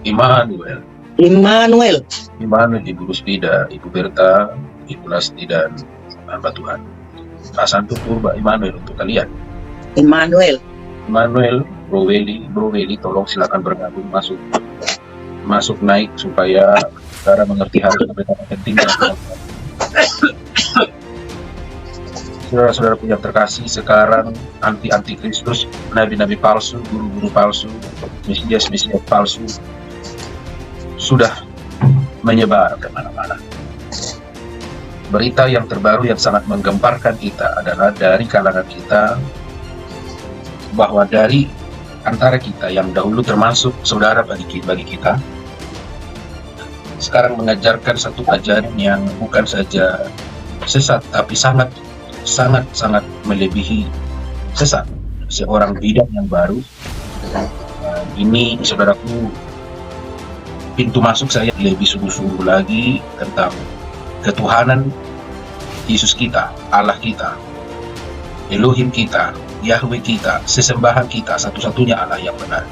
Immanuel, Immanuel. Immanuel, Ibu Rusdida, Ibu Berta, Ibu Lasti, dan hamba Tuhan. Pak Santo Purba Immanuel untuk kalian. Immanuel. Immanuel, Bro Welly, tolong silakan bergabung masuk naik supaya saudara mengerti hal yang pentingnya. Saudara-saudara yang terkasih, sekarang anti Kristus, nabi-nabi palsu, guru-guru palsu, mesias palsu sudah menyebar kemana-mana. Berita yang terbaru yang sangat menggemparkan kita adalah dari kalangan kita, bahwa dari antara kita yang dahulu termasuk saudara bagi kita, sekarang mengajarkan satu ajaran yang bukan saja sesat, tapi sangat melebihi sesat. Seorang bidan yang baru, ini saudaraku, pintu masuk saya lebih sungguh-sungguh lagi tentang ketuhanan Yesus kita, Allah kita, Elohim kita, Yahweh kita, sesembahan kita, satu-satunya Allah yang benar.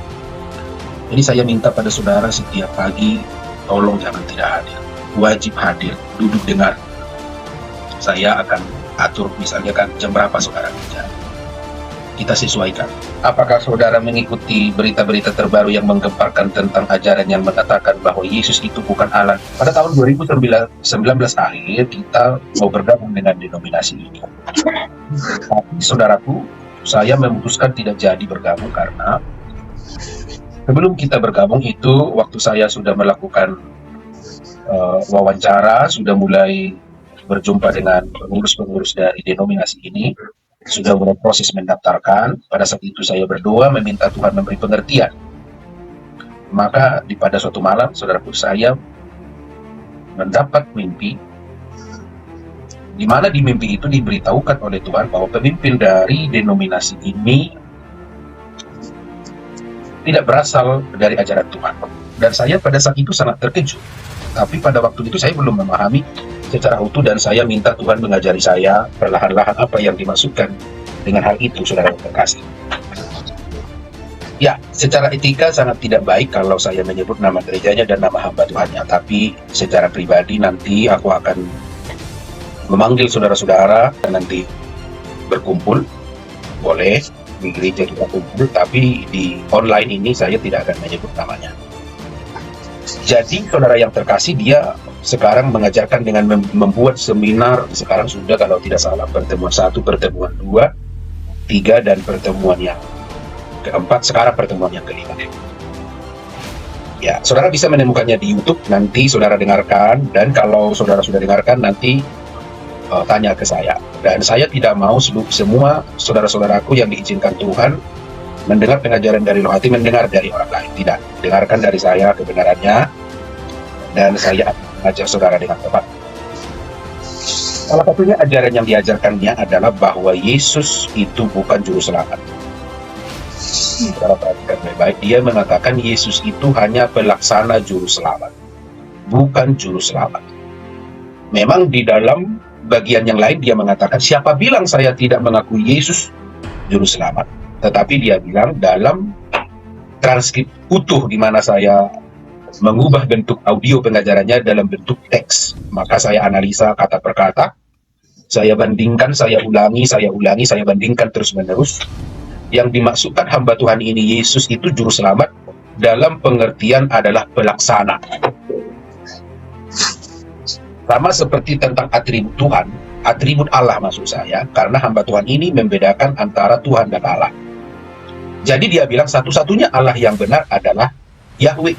Jadi saya minta pada saudara setiap pagi, tolong jangan tidak hadir, wajib hadir, duduk dengar. Saya akan atur misalnya kan jam berapa saudara kerja, kita sesuaikan. Apakah saudara mengikuti berita-berita terbaru yang menggemparkan tentang ajaran yang mengatakan bahwa Yesus itu bukan Allah? Pada tahun 2019 akhir kita mau bergabung dengan denominasi ini. Tapi saudaraku, saya memutuskan tidak jadi bergabung karena sebelum kita bergabung itu, waktu saya sudah melakukan wawancara, sudah mulai berjumpa dengan pengurus-pengurus dari denominasi ini, sudah mulai proses mendaftarkan. Pada saat itu saya berdoa meminta Tuhan memberi pengertian. Maka pada suatu malam, saudaraku, saya mendapat mimpi, di mana di mimpi itu diberitahukan oleh Tuhan bahwa pemimpin dari denominasi ini tidak berasal dari ajaran Tuhan. Dan saya pada saat itu sangat terkejut. Tapi pada waktu itu saya belum memahami secara utuh, dan saya minta Tuhan mengajari saya perlahan-lahan apa yang dimaksudkan dengan hal itu, saudara terkasih. Ya, secara etika sangat tidak baik kalau saya menyebut nama gerejanya dan nama hamba Tuhannya. Tapi secara pribadi nanti aku akan memanggil saudara-saudara dan nanti berkumpul. Boleh di gereja kita kumpul, tapi di online ini saya tidak akan menyebut namanya. Jadi saudara yang terkasih, dia sekarang mengajarkan dengan membuat seminar. Sekarang sudah kalau tidak salah pertemuan 1, pertemuan 2, 3, dan pertemuan yang keempat, sekarang pertemuan yang kelima. Ya, saudara bisa menemukannya di YouTube, nanti saudara dengarkan, dan kalau saudara sudah dengarkan nanti tanya ke saya. Dan saya tidak mau semua saudara-saudaraku yang diizinkan Tuhan mendengar pengajaran dari Roh Hati, mendengar dari orang lain. Tidak, dengarkan dari saya kebenarannya, dan saya akan mengajar saudara dengan tepat. Salah satunya ajaran yang diajarkannya adalah bahwa Yesus itu bukan juru selamat. Saudara perhatikan baik-baik, dia mengatakan Yesus itu hanya pelaksana juru selamat, bukan juru selamat. Memang di dalam bagian yang lain dia mengatakan, siapa bilang saya tidak mengakui Yesus juru selamat? Tetapi dia bilang dalam transkrip utuh di mana saya mengubah bentuk audio pengajarannya dalam bentuk teks, maka saya analisa kata per kata, saya bandingkan, saya ulangi, saya bandingkan terus-menerus. Yang dimaksudkan hamba Tuhan ini Yesus itu juru selamat dalam pengertian adalah pelaksana. Sama seperti tentang atribut Tuhan, atribut Allah maksud saya, karena hamba Tuhan ini membedakan antara Tuhan dan Allah. Jadi dia bilang satu-satunya Allah yang benar adalah Yahweh.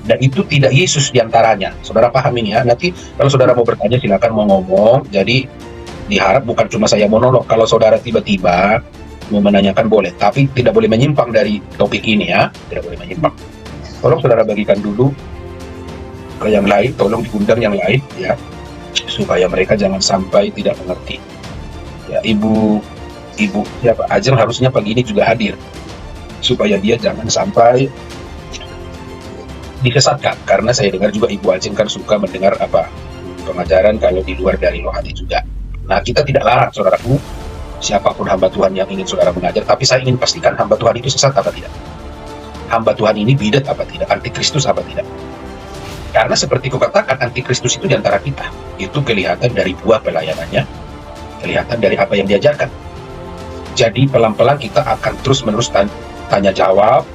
Dan itu tidak Yesus diantaranya. Saudara paham ini ya? Nanti kalau saudara mau bertanya silakan mau ngomong. Jadi diharap bukan cuma saya monolog. Kalau saudara tiba-tiba mau menanyakan boleh, tapi tidak boleh menyimpang dari topik ini ya. Tidak boleh menyimpang. Tolong saudara bagikan dulu ke yang lain, tolong diundang yang lain ya, supaya mereka jangan sampai tidak mengerti. Ya, Ibu siapa Ajeng harusnya pagi ini juga hadir, supaya dia jangan sampai disesatkan, karena saya dengar juga Ibu Ajeng kan suka mendengar pengajaran kalau di luar dari Roh Hati juga. Nah, kita tidak larang saudaraku, siapapun hamba Tuhan yang ingin saudara mengajar, tapi saya ingin pastikan hamba Tuhan itu sesat apa tidak. hamba Tuhan ini bidat apa tidak, antikristus apa tidak. Karena seperti kukatakan, antikristus itu di antara kita. Itu kelihatan dari buah pelayanannya, kelihatan dari apa yang diajarkan. Jadi pelan-pelan kita akan terus-menerus tanya jawab,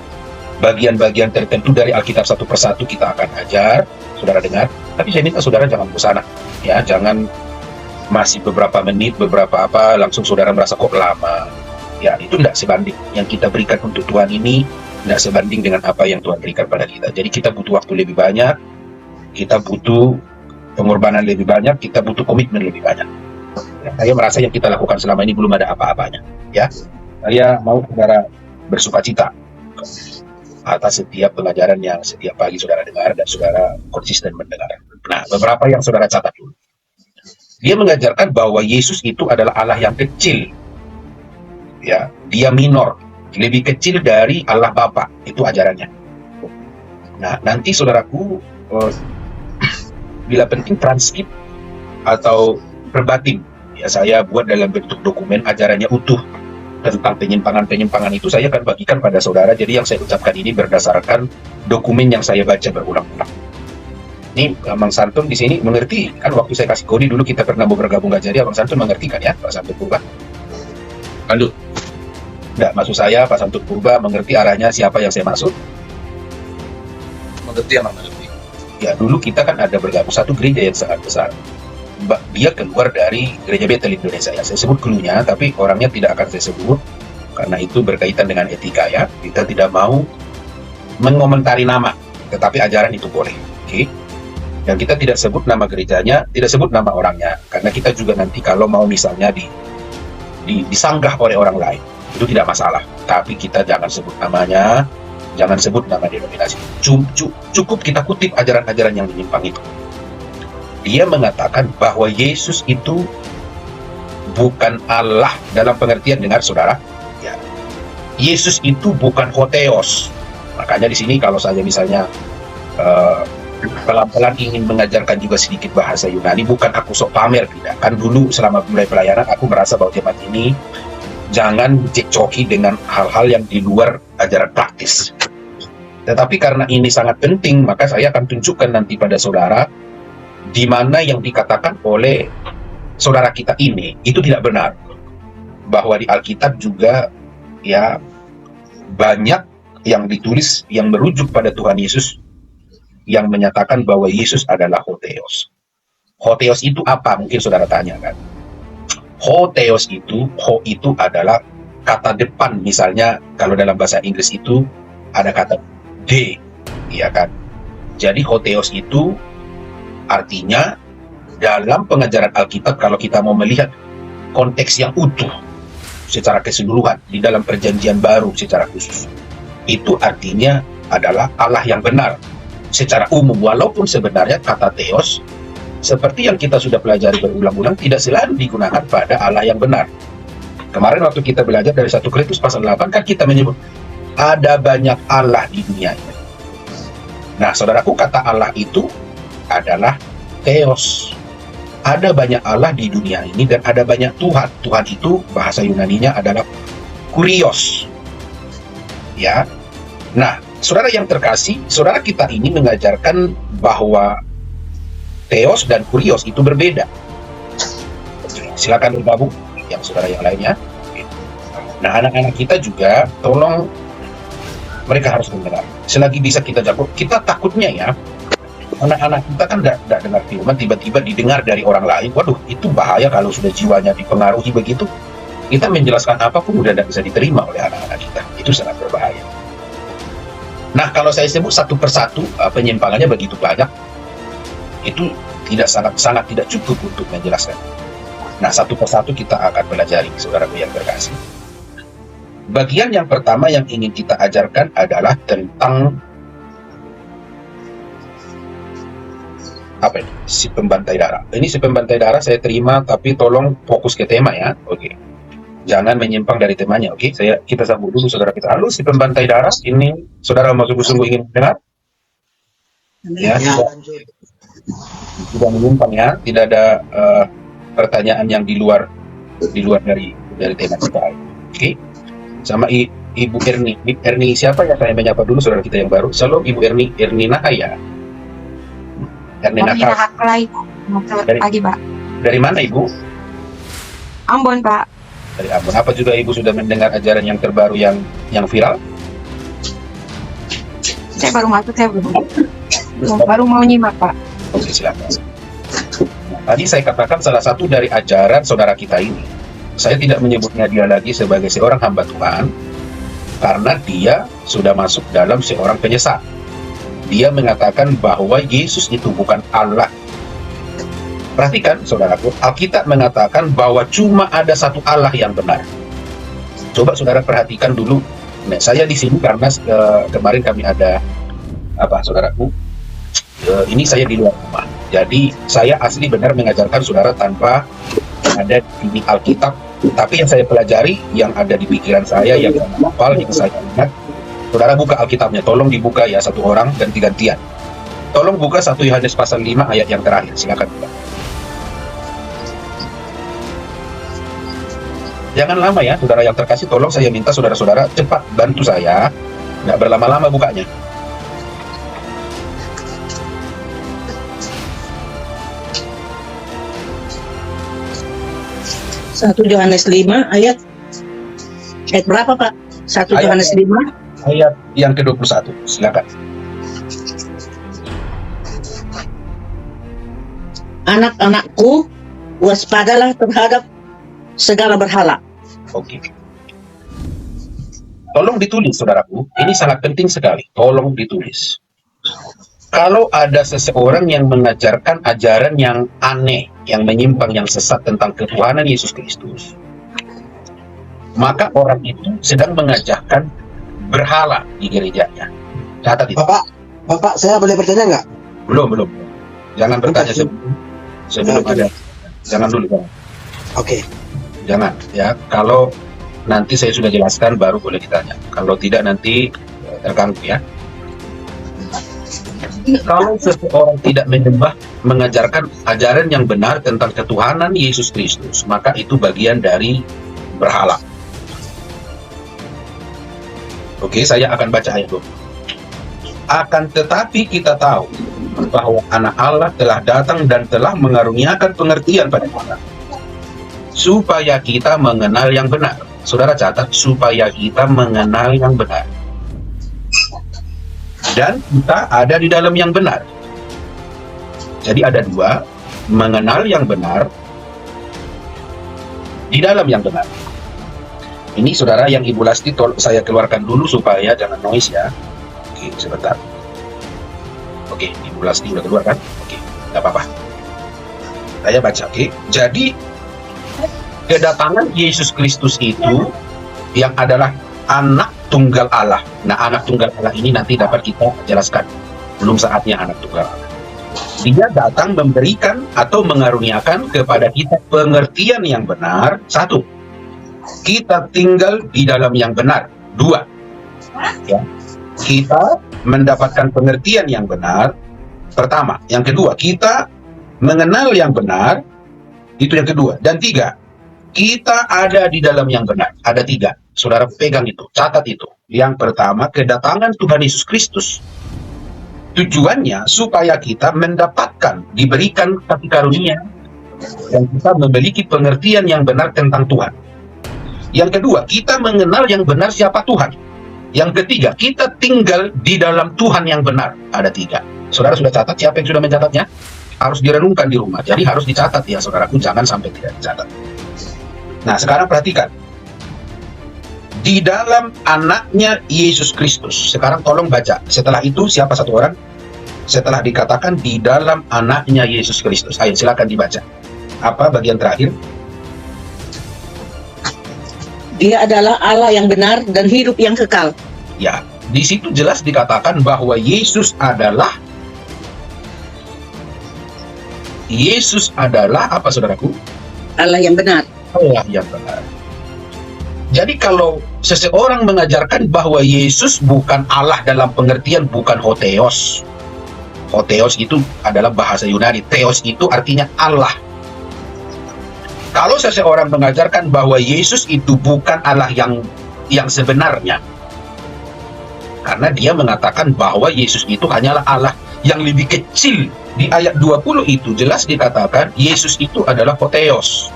bagian-bagian tertentu dari Alkitab satu persatu kita akan ajar, saudara dengar. Tapi saya minta saudara jangan bosan, ya, jangan masih beberapa menit, beberapa apa, langsung saudara merasa kok lama. Ya, itu tidak sebanding. Yang kita berikan untuk Tuhan ini tidak sebanding dengan apa yang Tuhan berikan pada kita. Jadi kita butuh waktu lebih banyak, kita butuh pengorbanan lebih banyak, kita butuh komitmen lebih banyak. Ya, saya merasa yang kita lakukan selama ini belum ada apa-apanya. Ya, saya mau saudara bersuka cita atas setiap pengajaran yang setiap pagi saudara dengar dan saudara konsisten mendengar. Nah, beberapa yang saudara catat dulu. Dia mengajarkan bahwa Yesus itu adalah Allah yang kecil. Ya, dia minor, lebih kecil dari Allah Bapa. Itu ajarannya. Nah, nanti saudaraku bila penting transkrip atau verbatim, ya saya buat dalam bentuk dokumen ajarannya utuh tentang penyimpangan-penyimpangan itu saya akan bagikan pada saudara. Jadi yang saya ucapkan ini berdasarkan dokumen yang saya baca berulang-ulang. Ini Abang Santun di sini mengerti kan, waktu saya kasih kode dulu kita pernah bergabung jadi Abang Santun mengerti kan ya, Pak Santun Purba? Lanjut. Enggak, maksud saya Pak Santun Purba mengerti arahnya siapa yang saya maksud? Mengerti ya, mengerti. Ya, dulu kita kan ada bergabung satu gereja yang sangat besar. Dia keluar dari Gereja Betel Indonesia ya. Saya sebut klunya, tapi orangnya tidak akan saya sebut karena itu berkaitan dengan etika ya. Kita tidak mau mengomentari nama, tetapi ajaran itu boleh. Oke. Dan kita tidak sebut nama gerejanya, tidak sebut nama orangnya, karena kita juga nanti kalau mau misalnya disanggah oleh orang lain, itu tidak masalah. Tapi kita jangan sebut namanya, jangan sebut nama denominasi. Cukup kita kutip ajaran-ajaran yang menyimpang itu. Dia mengatakan bahwa Yesus itu bukan Allah dalam pengertian, dengar saudara, ya. Yesus itu bukan Hotheos. Makanya di sini kalau saya misalnya pelan-pelan ingin mengajarkan juga sedikit bahasa Yunani, bukan aku sok pamer, tidak. Kan dulu selama mulai pelayanan aku merasa bahwa jemaat ini jangan cekcoki dengan hal-hal yang di luar ajaran praktis. Tetapi karena ini sangat penting, maka saya akan tunjukkan nanti pada saudara di mana yang dikatakan oleh saudara kita ini itu tidak benar. Bahwa di Alkitab juga ya banyak yang ditulis yang merujuk pada Tuhan Yesus yang menyatakan bahwa Yesus adalah Hotheos. Hotheos itu apa? Mungkin saudara tanya kan. Hotheos itu, ho itu adalah kata depan. Misalnya kalau dalam bahasa Inggris itu ada kata D, iya kan? Jadi Hotheos itu artinya dalam pengajaran Alkitab, kalau kita mau melihat konteks yang utuh secara keseluruhan di dalam perjanjian baru secara khusus, itu artinya adalah Allah yang benar secara umum, walaupun sebenarnya kata theos seperti yang kita sudah pelajari berulang-ulang tidak selalu digunakan pada Allah yang benar. Kemarin waktu kita belajar dari 1 Korintus pasal 8 kan kita menyebut ada banyak Allah di dunia ini. Nah saudaraku, kata Allah itu adalah theos. Ada banyak Allah di dunia ini dan ada banyak Tuhan. Tuhan itu bahasa Yunaninya adalah kurios. Ya. Nah, saudara yang terkasih, saudara kita ini mengajarkan bahwa theos dan kurios itu berbeda. Silakan bergabung yang saudara yang lainnya. Nah, anak-anak kita juga tolong mereka harus mendengar. Selagi bisa kita jawab, kita takutnya ya anak-anak kita kan tidak dengar firman, tiba-tiba didengar dari orang lain. Waduh, itu bahaya kalau sudah jiwanya dipengaruhi begitu. Kita menjelaskan apapun udah tidak bisa diterima oleh anak-anak kita. Itu sangat berbahaya. Nah, kalau saya sebut satu persatu penyimpangannya begitu banyak, itu tidak sangat tidak cukup untuk menjelaskan. Nah, satu persatu kita akan pelajari, saudaraku yang terkasih. Bagian yang pertama yang ingin kita ajarkan adalah tentang apa ini? Si pembantai darah. Ini si pembantai darah saya terima, tapi tolong fokus ke tema ya. Oke. Jangan menyimpang dari temanya, oke? Kita sambut dulu saudara kita. Halo, si pembantai darah, ini saudara mau sungguh-sungguh ingin mendengar? Ya, tidak menyimpang ya, tidak ada pertanyaan yang di luar dari tema kita. Oke. Sama Ibu Erni. Ibu Erni siapa ya? Saya menyapa dulu saudara kita yang baru. Shalom Ibu Erni. Erni Nahaya. Erni Kami Nahaya. Haklai, Pak. Selamat Dari- pagi, Pak. Dari mana Ibu? Ambon, Pak. Dari Ambon. Apa juga Ibu sudah mendengar ajaran yang terbaru yang viral? Saya baru masuk, saya baru mau nyimak, Pak. Oke, silakan. Tadi saya katakan salah satu dari ajaran saudara kita ini. Saya tidak menyebutnya dia lagi sebagai seorang hamba Tuhan, karena dia sudah masuk dalam seorang penyesat. Dia mengatakan bahwa Yesus itu bukan Allah. Perhatikan, saudaraku, Alkitab mengatakan bahwa cuma ada satu Allah yang benar. Coba saudara perhatikan dulu. Nah, saya di sini karena kemarin kami ada saudaraku. Ini saya di luar rumah. Jadi saya asli benar mengajarkan saudara tanpa ada di Alkitab. Tapi yang saya pelajari, yang ada di pikiran saya, yang saya hafal, yang saya ingat. Saudara buka Alkitabnya, tolong dibuka ya satu orang ganti-gantian. Tolong buka 1 Yohanes pasal 5 ayat yang terakhir, silakan buka. Jangan lama ya, saudara yang terkasih, tolong saya minta saudara-saudara cepat bantu saya, nggak berlama-lama bukanya. Satu Yohanes 5 ayat berapa, Pak? 1 Ayat- Yohanes 5 Ayat yang ke-21, silakan. Anak-anakku, waspadalah terhadap segala berhala. Oke. Tolong ditulis, saudaraku. Ini sangat penting sekali. Tolong ditulis. Kalau ada seseorang yang mengajarkan ajaran yang aneh, yang menyimpang, yang sesat tentang ketuhanan Yesus Kristus, maka orang itu sedang mengajarkan berhala di gerejanya. Catat itu. Bapak, saya boleh bertanya nggak? Belum. Jangan bertanya sebelum ada. Jangan dulu. Jangan. Oke. Jangan ya. Kalau nanti saya sudah jelaskan baru boleh ditanya. Kalau tidak nanti terganggu ya. Kalau seseorang tidak mengajarkan ajaran yang benar tentang ketuhanan Yesus Kristus, maka itu bagian dari berhala. Oke, saya akan baca ayat itu. Akan tetapi kita tahu bahwa anak Allah telah datang dan telah mengaruniakan pengertian pada kita, supaya kita mengenal yang benar. Saudara catat, supaya kita mengenal yang benar. Dan kita ada di dalam yang benar. Jadi ada dua, mengenal yang benar, di dalam yang benar. Ini saudara yang Ibu Lasti saya keluarkan dulu supaya jangan noise ya. Oke, sebentar. Oke, Ibu Lasti udah keluar kan? Oke, nggak apa-apa. Saya baca, oke. Jadi kedatangan Yesus Kristus itu yang adalah anak tunggal Allah. Nah, anak tunggal Allah ini nanti dapat kita jelaskan. Belum saatnya anak tunggal Allah. Dia datang memberikan atau mengaruniakan kepada kita pengertian yang benar. 1. Kita tinggal di dalam yang benar. 2. Ya. Kita mendapatkan pengertian yang benar. Pertama. Yang kedua, kita mengenal yang benar. Itu yang kedua. Dan 3. Kita ada di dalam yang benar. Ada 3. Saudara pegang itu, catat itu. Yang pertama, kedatangan Tuhan Yesus Kristus. Tujuannya supaya kita mendapatkan, diberikan kasih karunia, dan kita memiliki pengertian yang benar tentang Tuhan. Yang kedua, kita mengenal yang benar siapa Tuhan. Yang ketiga, kita tinggal di dalam Tuhan yang benar. Ada 3. Saudara sudah catat? Siapa yang sudah mencatatnya? Harus direnungkan di rumah. Jadi harus dicatat ya saudaraku, jangan sampai tidak dicatat. Nah, sekarang perhatikan. Di dalam anaknya Yesus Kristus. Sekarang tolong baca. Setelah itu siapa satu orang? Setelah dikatakan di dalam anaknya Yesus Kristus. Ayo silakan dibaca. Apa bagian terakhir? Dia adalah Allah yang benar dan hidup yang kekal. Ya, di situ jelas dikatakan bahwa Yesus adalah apa saudaraku? Allah yang benar. Allah yang benar. Jadi kalau seseorang mengajarkan bahwa Yesus bukan Allah dalam pengertian bukan hotheos. Hotheos itu adalah bahasa Yunani. Theos itu artinya Allah. Kalau seseorang mengajarkan bahwa Yesus itu bukan Allah yang yang sebenarnya. Karena dia mengatakan bahwa Yesus itu hanyalah Allah yang lebih kecil. Di ayat 20 itu jelas dikatakan Yesus itu adalah Hotheos.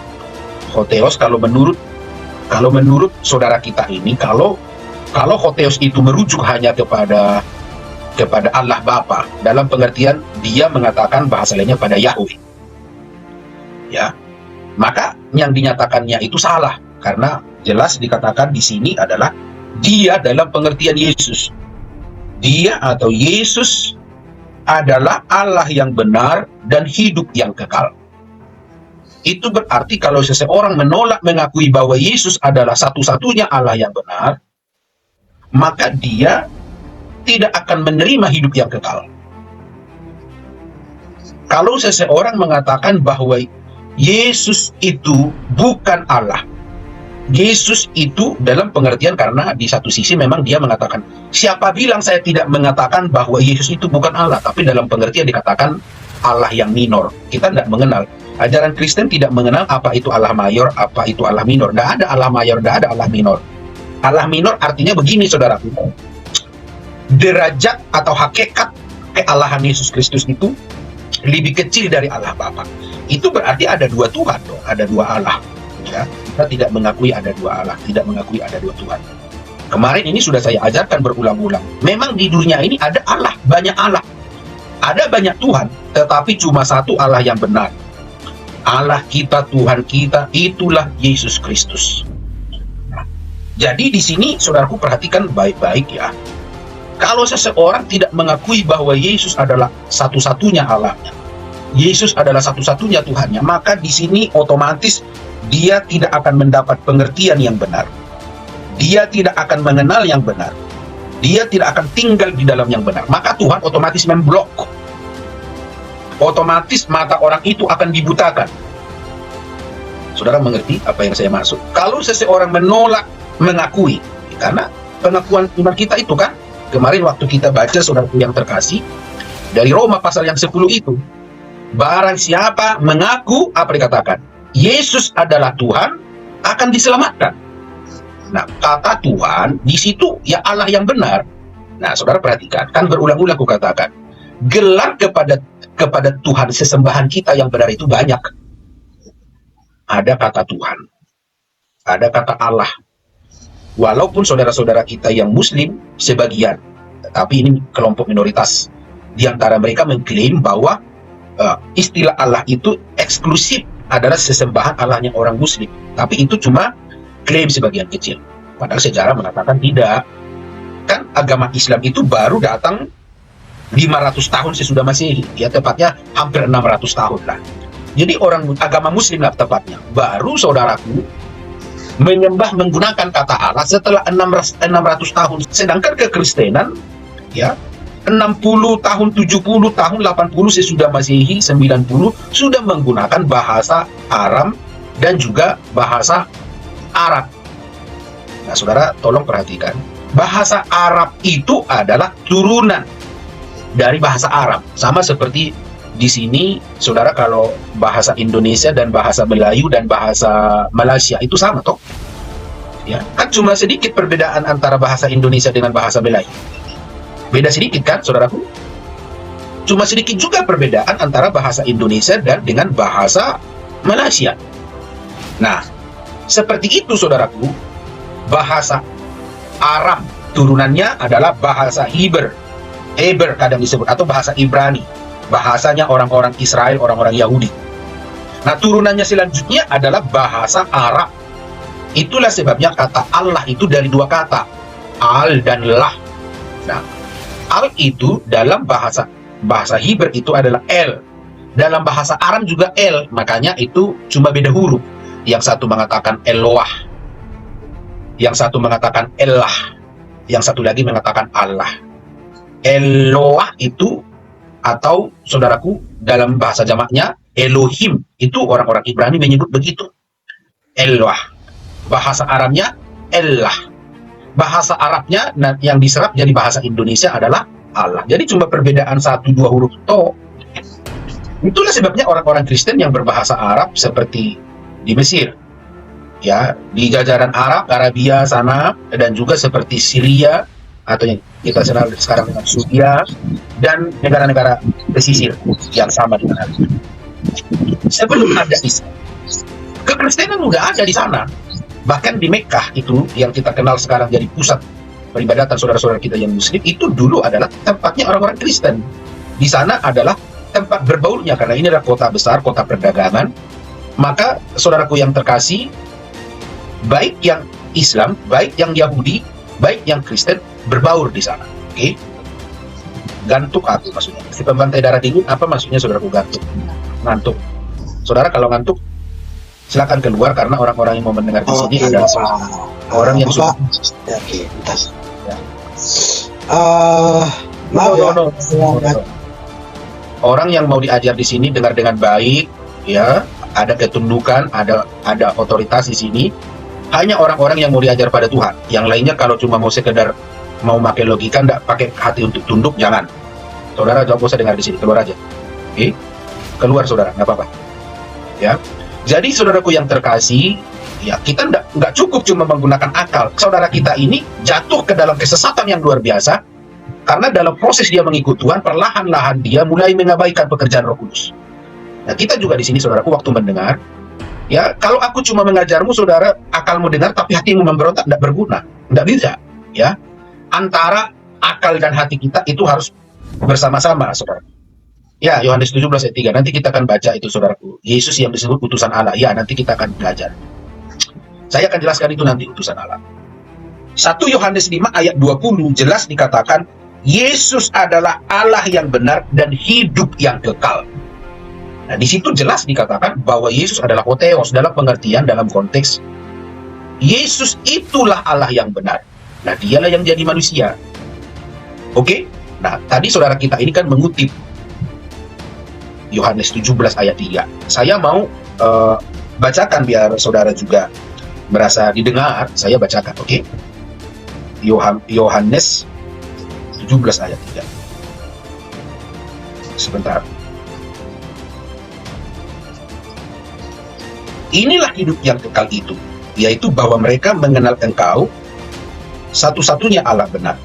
Hotheos kalau menurut saudara kita ini, kalau Hotheos itu merujuk hanya kepada Allah Bapa, dalam pengertian dia mengatakan bahasa lainnya pada Yahweh. Ya. Maka yang dinyatakannya itu salah, karena jelas dikatakan di sini adalah dia dalam pengertian Yesus. Dia atau Yesus adalah Allah yang benar dan hidup yang kekal. Itu berarti kalau seseorang menolak mengakui bahwa Yesus adalah satu-satunya Allah yang benar, maka dia tidak akan menerima hidup yang kekal. Kalau seseorang mengatakan bahwa Yesus itu bukan Allah, Yesus itu dalam pengertian, karena di satu sisi memang dia mengatakan, siapa bilang saya tidak mengatakan bahwa Yesus itu bukan Allah, tapi dalam pengertian dikatakan Allah yang minor. Kita tidak mengenal. Ajaran Kristen tidak mengenal apa itu Allah mayor, apa itu Allah minor. Tidak ada Allah mayor, tidak ada Allah minor. Allah minor artinya begini, saudaraku. Derajat atau hakikat kealahan Yesus Kristus itu lebih kecil dari Allah Bapa. Itu berarti ada dua Tuhan, dong. Ada dua Allah. Ya, kita tidak mengakui ada dua Allah, tidak mengakui ada dua Tuhan. Kemarin ini sudah saya ajarkan berulang-ulang. Memang di dunia ini ada Allah, banyak Allah. Ada banyak Tuhan, tetapi cuma satu Allah yang benar. Allah kita, Tuhan kita, itulah Yesus Kristus. Nah, jadi di sini saudaraku perhatikan baik-baik ya. Kalau seseorang tidak mengakui bahwa Yesus adalah satu-satunya Allahnya, Yesus adalah satu-satunya Tuhannya, maka di sini otomatis dia tidak akan mendapat pengertian yang benar. Dia tidak akan mengenal yang benar. Dia tidak akan tinggal di dalam yang benar. Maka Tuhan otomatis memblok. Otomatis mata orang itu akan dibutakan. Saudara mengerti apa yang saya maksud? Kalau seseorang menolak mengakui, karena pengakuan iman kita itu kan, kemarin waktu kita baca saudaraku yang terkasih, dari Roma pasal yang 10 itu, barang siapa mengaku, apa dikatakan? Yesus adalah Tuhan, akan diselamatkan. Nah, kata Tuhan, di situ ya Allah yang benar. Nah, saudara perhatikan, kan berulang-ulang aku katakan, gelar kepada Tuhan sesembahan kita yang benar itu banyak. Ada kata Tuhan, ada kata Allah. Walaupun saudara-saudara kita yang Muslim sebagian, tapi ini kelompok minoritas, di antara mereka mengklaim bahwa istilah Allah itu eksklusif adalah sesembahan Allahnya orang Muslim. Tapi itu cuma klaim sebagian kecil. Padahal sejarah mengatakan tidak. Kan agama Islam itu baru datang 500 tahun sesudah Masehi. Ya tepatnya hampir 600 tahun lah. Jadi orang agama Muslim lah tepatnya. Baru saudaraku menyembah menggunakan kata Allah setelah 600 tahun. Sedangkan kekristenan ya 60 tahun, 70 tahun, 80 sesudah Masehi, 90 sudah menggunakan bahasa Aram dan juga bahasa Arab. Nah, saudara tolong perhatikan. Bahasa Arab itu adalah turunan dari bahasa Arab. Sama seperti di sini, saudara, kalau bahasa Indonesia dan bahasa Melayu dan bahasa Malaysia itu sama toh? Ya, kan cuma sedikit perbedaan antara bahasa Indonesia dengan bahasa Melayu. Beda sedikit kan, saudaraku? Cuma sedikit juga perbedaan antara bahasa Indonesia dan dengan bahasa Malaysia. Nah, seperti itu, saudaraku. Bahasa Aram turunannya adalah bahasa Heber kadang disebut, atau bahasa Ibrani. Bahasanya orang-orang Israel, orang-orang Yahudi. Nah, turunannya selanjutnya adalah bahasa Arab. Itulah sebabnya kata Allah itu dari dua kata, al dan lah. Nah, al itu dalam bahasa Heber itu adalah el. Dalam bahasa Aram juga el. Makanya itu cuma beda huruf. Yang satu mengatakan Eloah, yang satu mengatakan Elah, yang satu lagi mengatakan Allah. Eloah itu, atau saudaraku dalam bahasa jamaknya Elohim, itu orang-orang Ibrani menyebut begitu. Eloah. Bahasa Aramnya Elah. Bahasa Arabnya yang diserap jadi bahasa Indonesia adalah Allah. Jadi cuma perbedaan 1-2 huruf to. Itulah sebabnya orang-orang Kristen yang berbahasa Arab seperti di Mesir, ya di jajaran Arab, Arabia sana, dan juga seperti Syria atau yang kita kenal sekarang dengan Suriah dan negara-negara pesisir yang sama dengan hal itu. Sebelum ada Islam, kekristenan udah ada di sana. Bahkan di Mekkah itu yang kita kenal sekarang jadi pusat peribadatan saudara-saudara kita yang Muslim, itu dulu adalah tempatnya orang-orang Kristen. Di sana adalah tempat berbaurnya karena ini adalah kota besar, kota perdagangan. Maka saudaraku yang terkasih, baik yang Islam, baik yang Yahudi, baik yang Kristen berbaur di sana. Oke? Gantuk aku maksudnya. Si pembantai darah dingin apa maksudnya saudaraku gantuk? Ngantuk. Saudara kalau ngantuk silakan keluar karena orang-orang yang mau mendengar di sini adalah orang yang sudah. Ya, oke, bentar. Ya. Maaf ya. No. Orang yang mau diajar di sini dengar dengan baik, ya, ada ketundukan, ada otoritas di sini. Hanya orang-orang yang mau diajar pada Tuhan. Yang lainnya kalau cuma mau sekedar mau pakai logika, nggak pakai hati untuk tunduk, jangan. Saudara jangan usah dengar di sini, keluar aja. Oke? Keluar saudara, nggak apa-apa. Ya. Jadi saudaraku yang terkasih, ya kita nggak cukup cuma menggunakan akal. Saudara kita ini jatuh ke dalam kesesatan yang luar biasa karena dalam proses dia mengikut Tuhan, perlahan-lahan dia mulai mengabaikan pekerjaan Roh Kudus. Nah kita juga di sini saudaraku waktu mendengar. Ya, kalau aku cuma mengajarmu, saudara, akalmu dengar, tapi hatimu memberontak, tidak berguna. Tidak bisa. Ya, antara akal dan hati kita itu harus bersama-sama, saudara. Ya, Yohanes 17 ayat 3. Nanti kita akan baca itu, saudaraku. Yesus yang disebut utusan Allah. Ya, nanti kita akan belajar. Saya akan jelaskan itu nanti, utusan Allah. 1 Yohanes 5 ayat 20 jelas dikatakan, Yesus adalah Allah yang benar dan hidup yang kekal. Nah, di situ jelas dikatakan bahwa Yesus adalah Hotheos dalam pengertian dalam konteks Yesus itulah Allah yang benar. Nah, dialah yang jadi manusia. Oke? Nah, tadi saudara kita ini kan mengutip Yohanes 17 ayat 3. Saya mau bacakan biar saudara juga merasa didengar. Saya bacakan, oke? Yohanes 17 ayat 3. Sebentar. Inilah hidup yang kekal itu, yaitu bahwa mereka mengenal Engkau, satu-satunya Allah benar,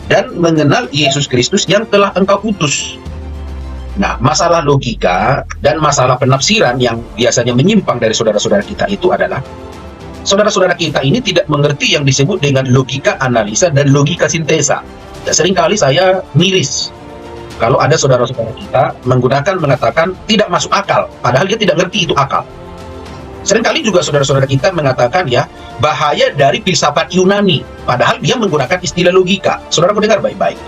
dan mengenal Yesus Kristus yang telah Engkau utus. Nah, masalah logika dan masalah penafsiran yang biasanya menyimpang dari saudara-saudara kita itu adalah saudara-saudara kita ini tidak mengerti yang disebut dengan logika analisa dan logika sintesa. Dan seringkali saya miris kalau ada saudara-saudara kita mengatakan tidak masuk akal, padahal dia tidak ngerti itu akal. Seringkali juga saudara-saudara kita mengatakan ya, bahaya dari filsafat Yunani. Padahal dia menggunakan istilah logika. Saudara mendengar baik-baik.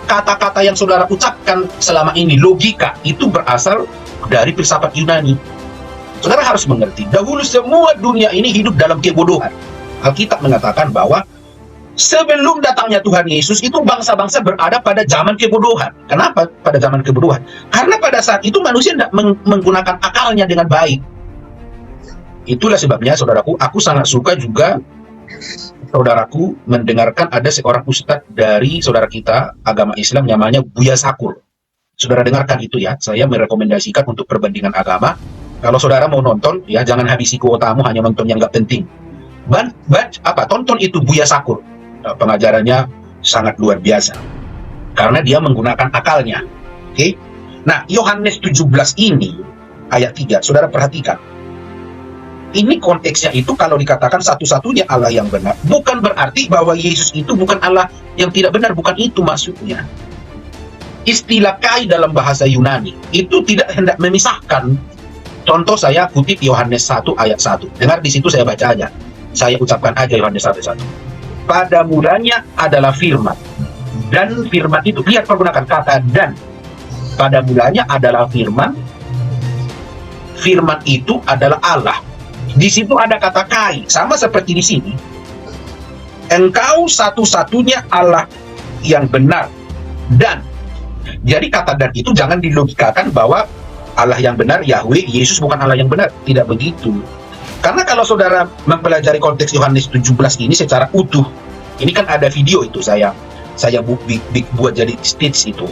Kata-kata yang saudara ucapkan selama ini, logika, itu berasal dari filsafat Yunani. Saudara harus mengerti, dahulu semua dunia ini hidup dalam kebodohan. Alkitab mengatakan bahwa sebelum datangnya Tuhan Yesus, itu bangsa-bangsa berada pada zaman kebodohan. Kenapa pada zaman kebodohan? Karena pada saat itu manusia tidak menggunakan akalnya dengan baik. Itulah sebabnya, saudaraku, aku sangat suka juga, saudaraku, mendengarkan ada seorang ustadz dari saudara kita, agama Islam, namanya Buya Sakur. Saudara dengarkan itu ya, saya merekomendasikan untuk perbandingan agama. Kalau saudara mau nonton, ya jangan habisi kuotamu hanya nonton yang nggak penting. Tonton itu Buya Sakur. Pengajarannya sangat luar biasa. Karena dia menggunakan akalnya. Oke? Nah, Yohanes 17 ini, ayat 3, saudara perhatikan. Ini konteksnya itu kalau dikatakan satu-satunya Allah yang benar, bukan berarti bahwa Yesus itu bukan Allah yang tidak benar, bukan itu maksudnya. Istilah kai dalam bahasa Yunani itu tidak hendak memisahkan. Contoh saya kutip Yohanes 1 ayat 1. Dengar di situ saya baca aja. Saya ucapkan aja Yohanes 1 ayat 1. Pada mulanya adalah firman. Dan firman itu, lihat pergunakan kata dan. Pada mulanya adalah firman. Firman itu adalah Allah. Di situ ada kata kai, sama seperti di sini. Engkau satu-satunya Allah yang benar. Dan, jadi kata dan itu jangan dilogikakan bahwa Allah yang benar, Yahweh, Yesus bukan Allah yang benar. Tidak begitu. Karena kalau saudara mempelajari konteks Yohanes 17 ini secara utuh, ini kan ada video itu saya buat jadi speech itu.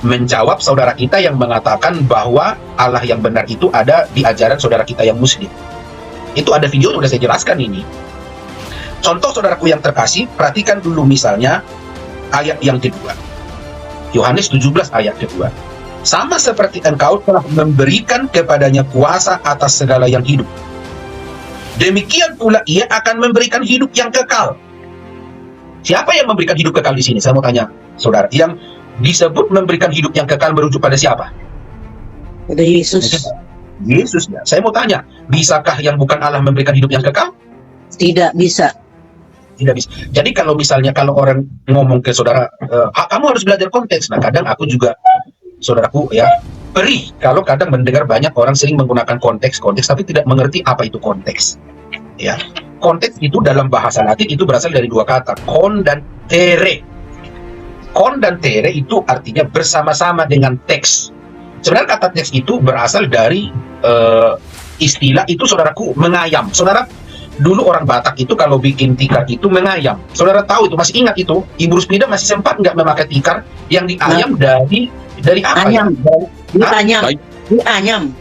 Menjawab saudara kita yang mengatakan bahwa Allah yang benar itu ada di ajaran saudara kita yang Muslim. Itu ada video sudah saya jelaskan ini. Contoh saudaraku yang terkasih, perhatikan dulu misalnya ayat yang kedua. Yohanes 17 ayat kedua. Sama seperti engkau telah memberikan kepadanya kuasa atas segala yang hidup, demikian pula ia akan memberikan hidup yang kekal. Siapa yang memberikan hidup kekal di sini? Saya mau tanya, saudara. Yang disebut memberikan hidup yang kekal merujuk pada siapa? Pada Yesus. Yesus ya. Saya mau tanya, bisakah yang bukan Allah memberikan hidup yang kekal? Tidak bisa. Tidak bisa. Jadi kalau misalnya kalau orang ngomong ke saudara, kamu harus belajar konteks. Nah, kadang aku juga, saudaraku ya, perih kalau kadang mendengar banyak orang sering menggunakan konteks tapi tidak mengerti apa itu konteks. Ya, konteks itu dalam bahasa Latin itu berasal dari dua kata, kon dan tere. Kon dan tere itu artinya bersama-sama dengan teks. Sebenarnya kata teks itu berasal dari istilah itu, saudaraku, mengayam. Saudara, dulu orang Batak itu kalau bikin tikar itu mengayam. Saudara tahu itu, masih ingat itu? Ibu Rusmida masih sempat nggak memakai tikar yang diayam dari apa? Anyam. Ya? Dianyam.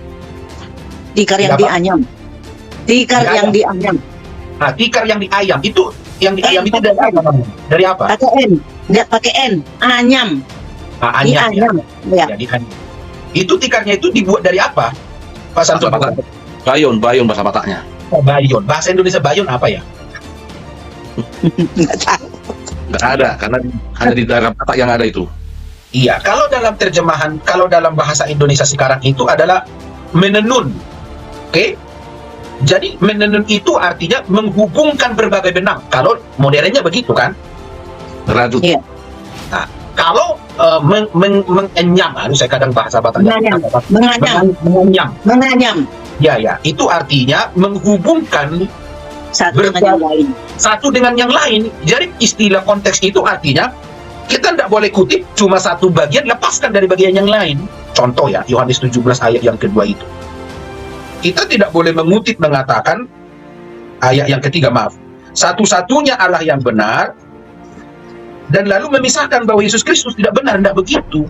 Tikar yang Apa? dianyam. Tikar Dianyam. yang dianyam. Nah, tikar yang diayam itu, yang diayam itu dari apa? Dari apa? Pakai N. Nggak pakai N. Anyam. Nah, anyam. Dianyam. Ya. Jadi anyam. Itu tikarnya itu dibuat dari apa? Pak Santo? Bahasa Batak. Bayon bahasa Bataknya. Bayon. Bahasa Indonesia bayon apa ya? Nggak tahu. Nggak ada, karena hanya di daerah Batak yang ada itu. Iya, kalau dalam terjemahan, kalau dalam bahasa Indonesia sekarang itu adalah menenun. Oke? Jadi menenun itu artinya menghubungkan berbagai benang. Kalau modernnya begitu kan? Rajut. Iya. Nah, kalau mengenyam, saya kadang bahasa Bataknya. Menganyam. Menganyam. Ya, itu artinya menghubungkan Satu dengan yang lain. satu dengan yang lain. Jadi istilah konteks itu artinya kita tidak boleh kutip cuma satu bagian, lepaskan dari bagian yang lain. Contoh ya, Yohanes 17 ayat yang kedua itu. Kita tidak boleh mengutip mengatakan, ayat yang ketiga, maaf, satu-satunya Allah yang benar, dan lalu memisahkan bahwa Yesus Kristus tidak benar. Tidak begitu.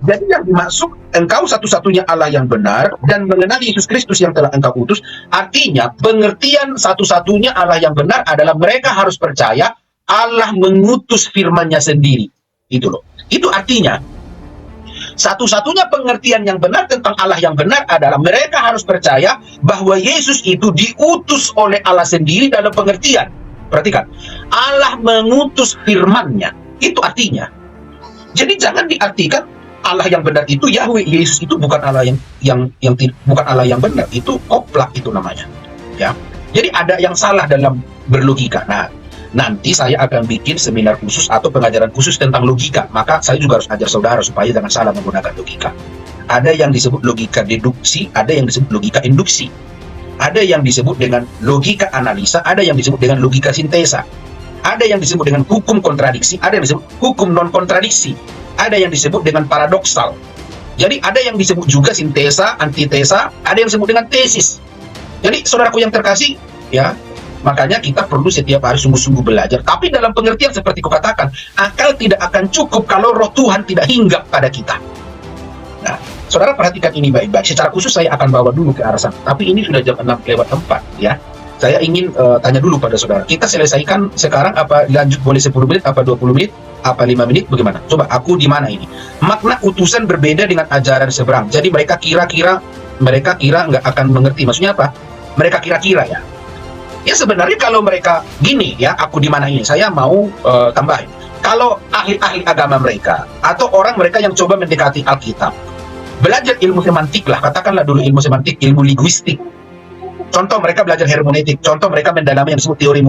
Jadi yang dimaksud, engkau satu-satunya Allah yang benar dan mengenali Yesus Kristus yang telah engkau utus, artinya pengertian satu-satunya Allah yang benar adalah mereka harus percaya Allah mengutus firman-Nya sendiri. Itu loh. Itu artinya satu-satunya pengertian yang benar tentang Allah yang benar adalah mereka harus percaya bahwa Yesus itu diutus oleh Allah sendiri dalam pengertian. Perhatikan, Allah mengutus firman-Nya. Itu artinya. Jadi jangan diartikan Allah yang benar itu Yahweh, Yesus itu bukan Allah yang bukan Allah yang benar, itu koplak itu namanya. Ya. Jadi ada yang salah dalam berlogika. Nah, nanti saya akan bikin seminar khusus atau pengajaran khusus tentang logika. Maka saya juga harus ajar saudara supaya jangan salah menggunakan logika. Ada yang disebut logika deduksi, ada yang disebut logika induksi. Ada yang disebut dengan logika analisa, ada yang disebut dengan logika sintesa. Ada yang disebut dengan hukum kontradiksi, ada yang disebut hukum non-kontradiksi. Ada yang disebut dengan paradoksal. Jadi ada yang disebut juga sintesa, antitesa, ada yang disebut dengan tesis. Jadi saudaraku yang terkasih, ya, makanya kita perlu setiap hari sungguh-sungguh belajar. Tapi dalam pengertian seperti kukatakan, akal tidak akan cukup kalau roh Tuhan tidak hinggap pada kita. Nah, saudara perhatikan ini baik-baik. Secara khusus saya akan bawa dulu ke arah sana. Tapi ini sudah jam 6:04 ya. Saya ingin tanya dulu pada saudara. Kita selesaikan sekarang apa lanjut boleh 10 menit, apa 20 menit, apa 5 menit, bagaimana? Coba aku di mana ini? Makna utusan berbeda dengan ajaran seberang. Jadi mereka kira nggak akan mengerti. Maksudnya apa? Mereka kira-kira ya. Ya sebenarnya kalau mereka gini ya, aku di mana ini? Saya mau tambahin. Kalau ahli-ahli agama mereka atau orang mereka yang coba mendekati Alkitab, belajar ilmu semantik lah, katakanlah dulu ilmu semantik, ilmu linguistik. Contoh mereka belajar hermeneutik, contoh mereka mendalami yang disebut teori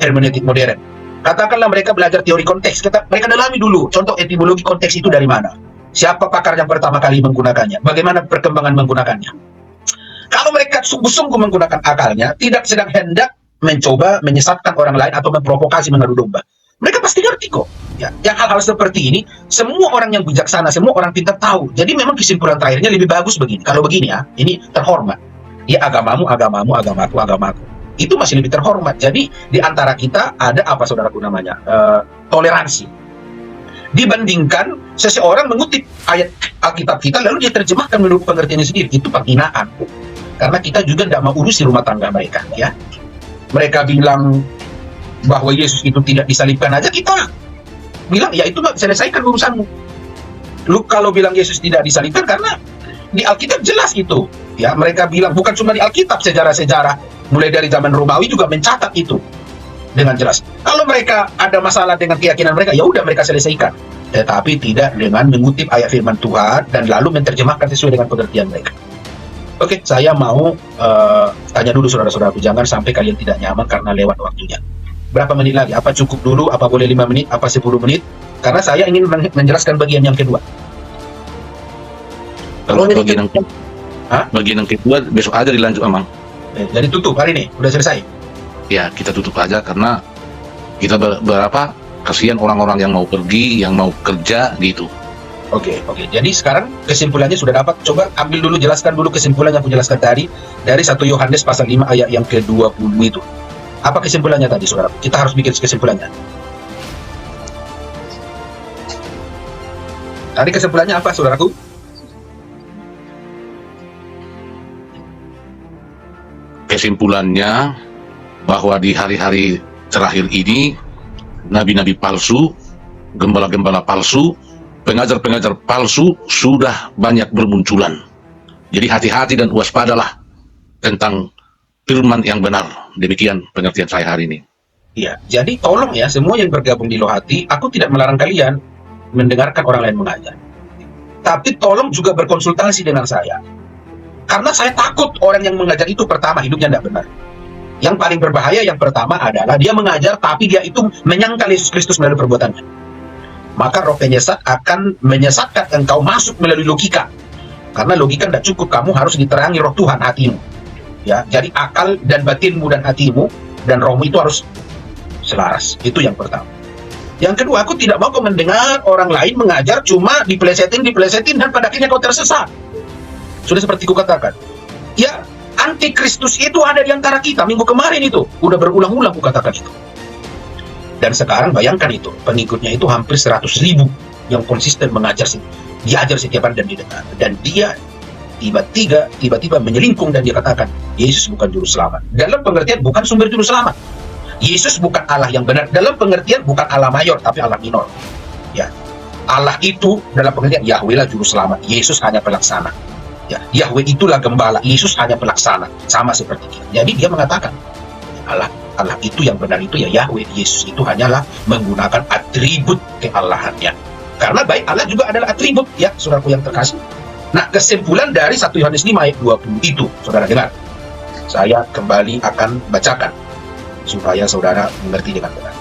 hermeneutik modern. Katakanlah mereka belajar teori konteks, mereka dalami dulu, contoh etimologi konteks itu dari mana? Siapa pakar yang pertama kali menggunakannya? Bagaimana perkembangan menggunakannya? Kalau mereka sungguh-sungguh menggunakan akalnya, tidak sedang hendak mencoba menyesatkan orang lain atau memprovokasi mengadu domba, mereka pasti ngerti kok. Ya, yang hal-hal seperti ini, semua orang yang bijaksana, semua orang pintar tahu. Jadi memang kesimpulan terakhirnya lebih bagus begini. Kalau begini ya, ini terhormat. Ya agamamu, agamaku. Itu masih lebih terhormat. Jadi di antara kita ada apa saudaraku namanya? Toleransi. Dibandingkan seseorang mengutip ayat Alkitab kita lalu dia terjemahkan menurut pengertiannya sendiri. Itu penghinaan. karena kita juga tidak mau urusi rumah tangga mereka, ya. Mereka bilang bahwa Yesus itu tidak disalibkan aja, kita bilang ya itu selesaikan urusanmu. Lu kalau bilang Yesus tidak disalibkan, karena di Alkitab jelas itu, ya. Mereka bilang, bukan cuma di Alkitab, sejarah-sejarah mulai dari zaman Romawi juga mencatat itu dengan jelas. Kalau mereka ada masalah dengan keyakinan mereka, ya udah mereka selesaikan, tetapi tidak dengan mengutip ayat firman Tuhan dan lalu menerjemahkan sesuai dengan pengertian mereka. Oke, saya mau tanya dulu saudara-saudaraku, jangan sampai kalian tidak nyaman karena lewat waktunya. Berapa menit lagi? Apa cukup dulu? Apa boleh 5 menit? Apa 10 menit? Karena saya ingin menjelaskan bagian yang kedua. Kalau Boleh bagian yang kedua besok aja dilanjut, Amang. Jadi tutup hari ini, udah selesai. Ya, kita tutup aja karena kita berapa kasihan orang-orang yang mau pergi, yang mau kerja gitu. Oke. Jadi sekarang kesimpulannya sudah dapat. Coba ambil dulu, jelaskan dulu kesimpulan yang aku jelaskan tadi dari 1 Yohanes pasal 5 ayat yang ke-20 itu. Apa kesimpulannya tadi, saudara? Kita harus bikin kesimpulannya. Tadi kesimpulannya apa, saudaraku? Kesimpulannya bahwa di hari-hari terakhir ini nabi-nabi palsu, gembala-gembala palsu, pengajar-pengajar palsu sudah banyak bermunculan. Jadi hati-hati dan waspadalah tentang firman yang benar. Demikian pengertian saya hari ini. Iya, jadi tolong ya semua yang bergabung di Lohati, aku tidak melarang kalian mendengarkan orang lain mengajar. Tapi tolong juga berkonsultasi dengan saya. Karena saya takut orang yang mengajar itu pertama hidupnya tidak benar. Yang paling berbahaya yang pertama adalah dia mengajar tapi dia itu menyangkal Yesus Kristus melalui perbuatannya. Maka roh penyesat akan menyesatkan engkau masuk melalui logika. Karena logika tidak cukup, kamu harus diterangi roh Tuhan hatimu. Ya, jadi akal dan batinmu dan hatimu dan rohmu itu harus selaras. Itu yang pertama. Yang kedua, aku tidak mau kau mendengar orang lain mengajar cuma dipelesetin dan pada akhirnya kau tersesat. Sudah seperti kukatakan. Ya, antikristus itu ada di antara kita. Minggu kemarin itu udah berulang-ulang kukatakan itu. Dan sekarang bayangkan itu, pengikutnya itu hampir 100.000 yang konsisten mengajar, diajar setiap hari dan didengar. Dan dia tiba-tiba menyelingkung dan dia katakan, Yesus bukan juru selamat. Dalam pengertian bukan sumber juru selamat. Yesus bukan Allah yang benar. Dalam pengertian bukan Allah mayor, tapi Allah minor. Ya, Allah itu dalam pengertian Yahweh lah juru selamat. Yesus hanya pelaksana. Ya, Yahweh itulah gembala, Yesus hanya pelaksana, sama seperti kita. Jadi dia mengatakan, Allah itu yang benar itu ya Yahweh, Yesus itu hanyalah menggunakan atribut keallahannya. Karena baik Allah juga adalah atribut, ya saudaraku yang terkasih. Nah, kesimpulan dari 1 Yohanes 5 ayat 20 itu, saudara dengar. Saya kembali akan bacakan supaya saudara mengerti dengan benar.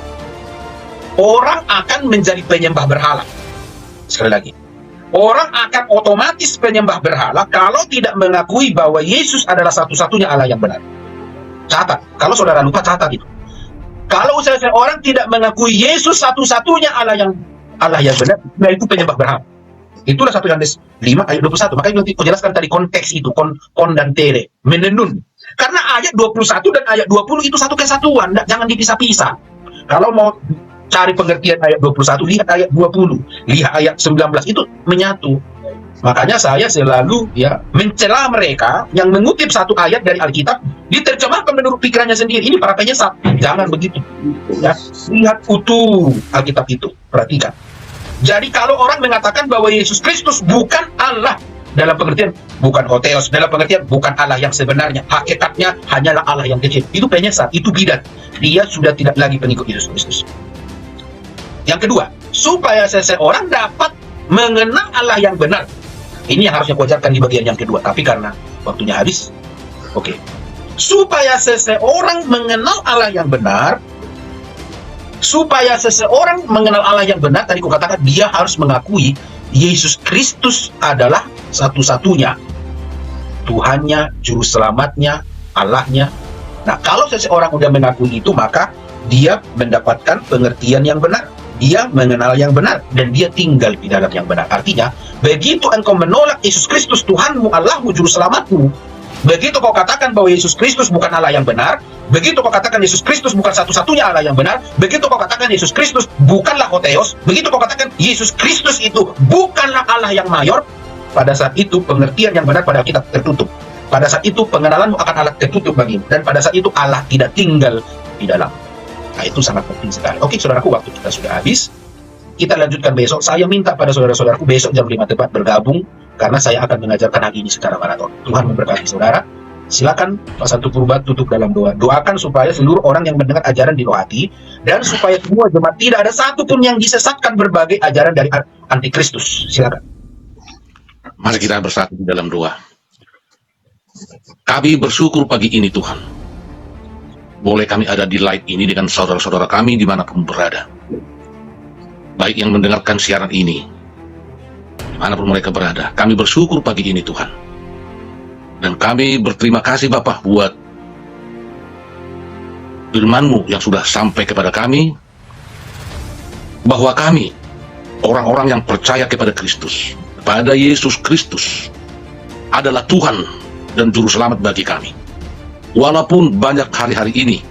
Orang akan menjadi penyembah berhala. Sekali lagi, orang akan otomatis penyembah berhala kalau tidak mengakui bahwa Yesus adalah satu-satunya Allah yang benar. Catat, kalau saudara lupa catat itu. Kalau seseorang tidak mengakui Yesus satu-satunya Allah yang benar, nah itu penyembah berhala. Itulah 1 Yohanes 5 ayat 21. Makanya nanti aku jelaskan tadi konteks itu, kon dan tere, menenun. Karena ayat 21 dan ayat 20 itu satu kesatuan, jangan dipisah-pisah. Kalau mau cari pengertian ayat 21, lihat ayat 20, lihat ayat 19, itu menyatu. Makanya saya selalu mencela mereka yang mengutip satu ayat dari Alkitab diterjemahkan menurut pikirannya sendiri. Ini para penyesat, jangan begitu. Ya, lihat utuh Alkitab itu, perhatikan. Jadi kalau orang mengatakan bahwa Yesus Kristus bukan Allah, dalam pengertian bukan Hotheos, dalam pengertian bukan Allah yang sebenarnya, hakikatnya hanyalah Allah yang kecil, itu penyesat, itu bidat. Dia sudah tidak lagi pengikut Yesus Kristus. Yang kedua, supaya seseorang dapat mengenal Allah yang benar. Ini yang harusnya kuajarkan di bagian yang kedua, tapi karena waktunya habis. Oke. Supaya seseorang mengenal Allah yang benar, tadi kukatakan dia harus mengakui Yesus Kristus adalah satu-satunya Tuhannya, juru selamatnya, Allahnya. Nah, kalau seseorang sudah mengakui itu, maka dia mendapatkan pengertian yang benar. Dia mengenal yang benar dan dia tinggal di dalam yang benar. Artinya, begitu engkau menolak Yesus Kristus Tuhanmu, Allahmu, juru selamatmu, begitu kau katakan bahwa Yesus Kristus bukan Allah yang benar, begitu kau katakan Yesus Kristus bukan satu-satunya Allah yang benar, begitu kau katakan Yesus Kristus bukanlah Hotheos, begitu kau katakan Yesus Kristus itu bukanlah Allah yang mayor, pada saat itu pengertian yang benar pada kita tertutup. Pada saat itu pengenalanmu akan Allah tertutup bagimu, dan pada saat itu Allah tidak tinggal di dalam. Nah, itu sangat penting sekali. Oke, saudaraku, waktu kita sudah habis. Kita lanjutkan besok. Saya minta pada saudara-saudaraku besok jam 5 tepat bergabung, karena saya akan mengajarkan hal ini secara maraton. Tuhan memberkati saudara. Silakan Pak Santu Purba tutup dalam doa. Doakan supaya seluruh orang yang mendengar ajaran di roh hati, dan supaya semua jemaat tidak ada satupun yang disesatkan berbagai ajaran dari antikristus. Silakan. Mari kita bersatu di dalam doa. Kami bersyukur pagi ini Tuhan, boleh kami ada di live ini dengan saudara-saudara kami dimanapun berada, baik yang mendengarkan siaran ini, dimanapun mereka berada. Kami bersyukur pagi ini Tuhan, dan kami berterima kasih Bapa buat firman-Mu yang sudah sampai kepada kami, bahwa kami orang-orang yang percaya kepada Kristus, kepada Yesus Kristus adalah Tuhan dan Juru Selamat bagi kami. Walaupun banyak hari-hari ini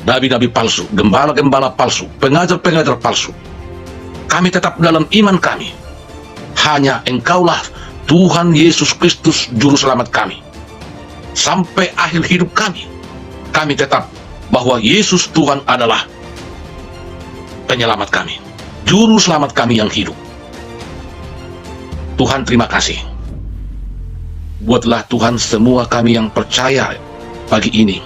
nabi-nabi palsu, gembala-gembala palsu, pengajar-pengajar palsu, kami tetap dalam iman kami. Hanya Engkaulah Tuhan Yesus Kristus Juru Selamat kami. Sampai akhir hidup kami, kami tetap bahwa Yesus Tuhan adalah penyelamat kami, Juru Selamat kami yang hidup. Tuhan, terima kasih. Buatlah Tuhan semua kami yang percaya pagi ini,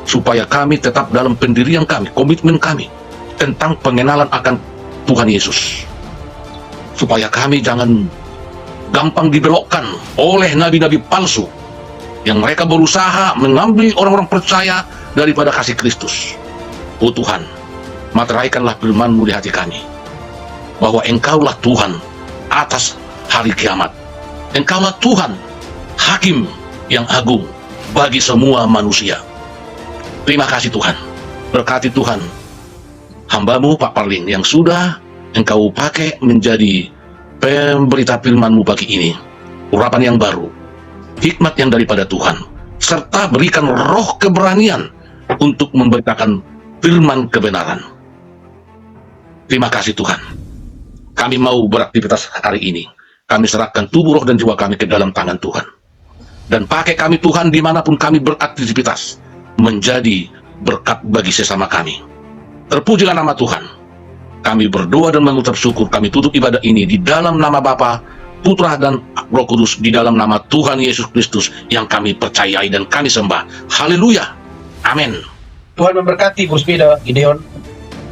supaya kami tetap dalam pendirian kami, komitmen kami tentang pengenalan akan Tuhan Yesus, supaya kami jangan gampang dibelokkan oleh nabi-nabi palsu yang mereka berusaha mengambil orang-orang percaya daripada kasih Kristus. Oh Tuhan, materaikanlah firman-Mu di hati kami, bahwa Engkaulah Tuhan atas hari kiamat. Engkaulah Tuhan Hakim yang agung bagi semua manusia. Terima kasih Tuhan. Berkati Tuhan hamba-Mu Pak Parlin yang sudah Engkau pakai menjadi pemberita firman-Mu pagi ini. Urapan yang baru, hikmat yang daripada Tuhan, serta berikan roh keberanian untuk memberitakan firman kebenaran. Terima kasih Tuhan. Kami mau beraktivitas hari ini. Kami serahkan tubuh, roh, dan jiwa kami ke dalam tangan Tuhan. Dan pakai kami Tuhan dimanapun kami beraktivitas, menjadi berkat bagi sesama kami. Terpujilah nama Tuhan. Kami berdoa dan mengucap syukur. Kami tutup ibadah ini di dalam nama Bapa, Putra, dan Roh Kudus, di dalam nama Tuhan Yesus Kristus yang kami percayai dan kami sembah. Haleluya. Amin. Tuhan memberkati Bos Beda, Gideon,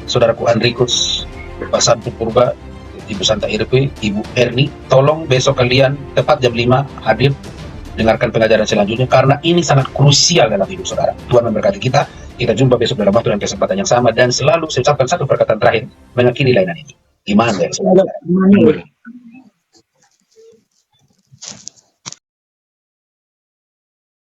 saudaraku Andrikus, Pak Santu Purba, Ibu Santa Irpe, Ibu Erni. Tolong besok kalian tepat jam 5 hadir dengarkan pengajaran selanjutnya, karena ini sangat krusial dalam hidup saudara. Tuhan memberkati kita. Kita jumpa besok dalam waktu dan kesempatan yang sama, dan selalu saya ucapkan satu perkataan terakhir mengakhiri layanan ini. Iman dan semangat.